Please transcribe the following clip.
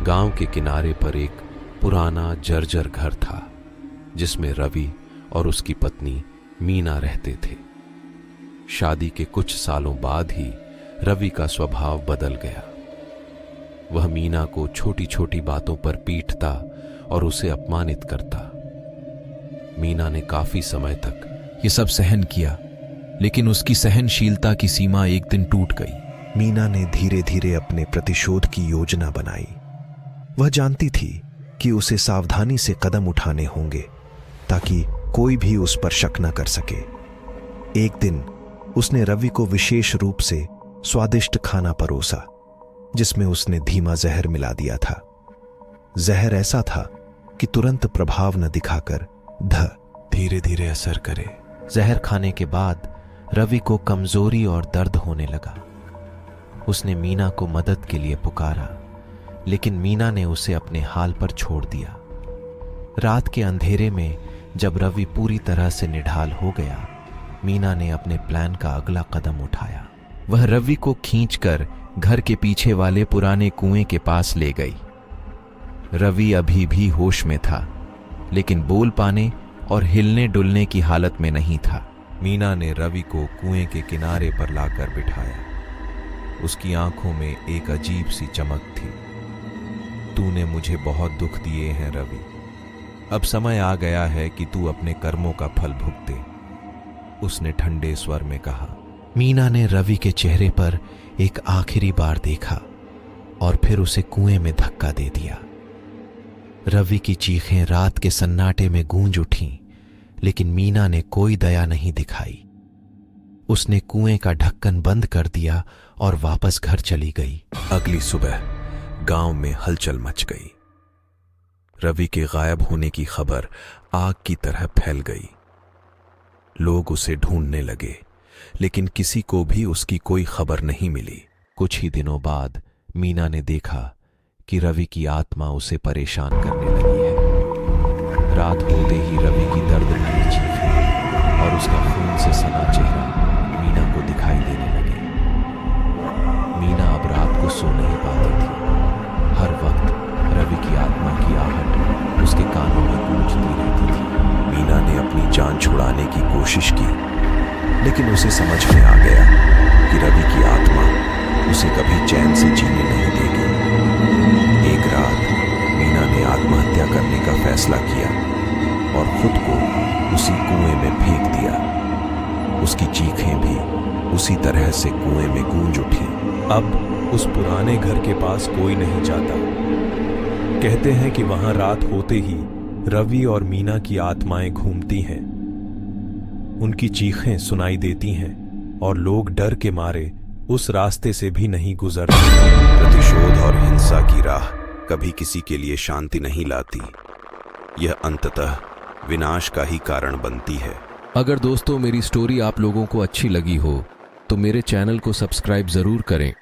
गांव के किनारे पर एक पुराना जर्जर घर था जिसमें रवि और उसकी पत्नी मीना रहते थे। शादी के कुछ सालों बाद ही रवि का स्वभाव बदल गया। वह मीना को छोटी छोटी बातों पर पीटता और उसे अपमानित करता। मीना ने काफी समय तक ये सब सहन किया, लेकिन उसकी सहनशीलता की सीमा एक दिन टूट गई। मीना ने धीरे धीरे अपने प्रतिशोध की योजना बनाई। वह जानती थी कि उसे सावधानी से कदम उठाने होंगे ताकि कोई भी उस पर शक न कर सके। एक दिन उसने रवि को विशेष रूप से स्वादिष्ट खाना परोसा जिसमें उसने धीमा जहर मिला दिया था। जहर ऐसा था कि तुरंत प्रभाव न दिखाकर धीरे धीरे असर करे। जहर खाने के बाद रवि को कमजोरी और दर्द होने लगा। उसने मीना को मदद के लिए पुकारा, लेकिन मीना ने उसे अपने हाल पर छोड़ दिया। रात के अंधेरे में जब रवि पूरी तरह से निढाल हो गया, मीना ने अपने प्लान का अगला कदम उठाया। वह रवि को खींचकर घर के पीछे वाले पुराने कुएं के पास ले गई। रवि अभी भी होश में था, लेकिन बोल पाने और हिलने डुलने की हालत में नहीं था। मीना ने रवि को कुएं के किनारे पर लाकर बिठाया। उसकी आंखों में एक अजीब सी चमक थी। तूने मुझे बहुत दुख दिए हैं रवि। अब समय आ गया है कि तू अपने कर्मों का फल भुगते, उसने ठंडे स्वर में कहा। मीना ने रवि के चेहरे पर एक आखिरी बार देखा और फिर उसे कुएं में धक्का दे दिया। रवि की चीखें रात के सन्नाटे में गूंज उठीं, लेकिन मीना ने कोई दया नहीं दिखाई। उसने कुएं का ढक्कन बंद कर दिया और वापस घर चली गई। अगली सुबह गांव में हलचल मच गई। रवि के गायब होने की खबर आग की तरह फैल गई। लोग उसे ढूंढने लगे, लेकिन किसी को भी उसकी कोई खबर नहीं मिली। कुछ ही दिनों बाद मीना ने देखा कि रवि की आत्मा उसे परेशान करने लगी है। रात होते ही रवि की दर्द भरी चीखें और उसका खून से सना चेहरा मीना को दिखाई देने लगे। मीना अब रात को सो नहीं पाती थी। हर वक्त रवि की आत्मा की आहट उसके कानों में गूंजती रहती थी। मीना ने अपनी जान छुड़ाने की कोशिश की, लेकिन उसे समझ में आ गया कि रवि की आत्मा उसे कभी चैन से जीने नहीं देगी। एक रात मीना ने आत्महत्या करने का फैसला किया और खुद को उसी कुएं में फेंक दिया। उसकी चीखें भी उसी तरह से कुएं में गूंज उठी। अब उस पुराने घर के पास कोई नहीं जाता। कहते हैं कि वहां रात होते ही रवि और मीना की आत्माएं घूमती हैं। उनकी चीखें सुनाई देती हैं और लोग डर के मारे उस रास्ते से भी नहीं गुजरते। प्रतिशोध और हिंसा की राह कभी किसी के लिए शांति नहीं लाती। यह अंततः विनाश का ही कारण बनती है। अगर दोस्तों मेरी स्टोरी आप लोगों को अच्छी लगी हो तो मेरे चैनल को सब्सक्राइब जरूर करें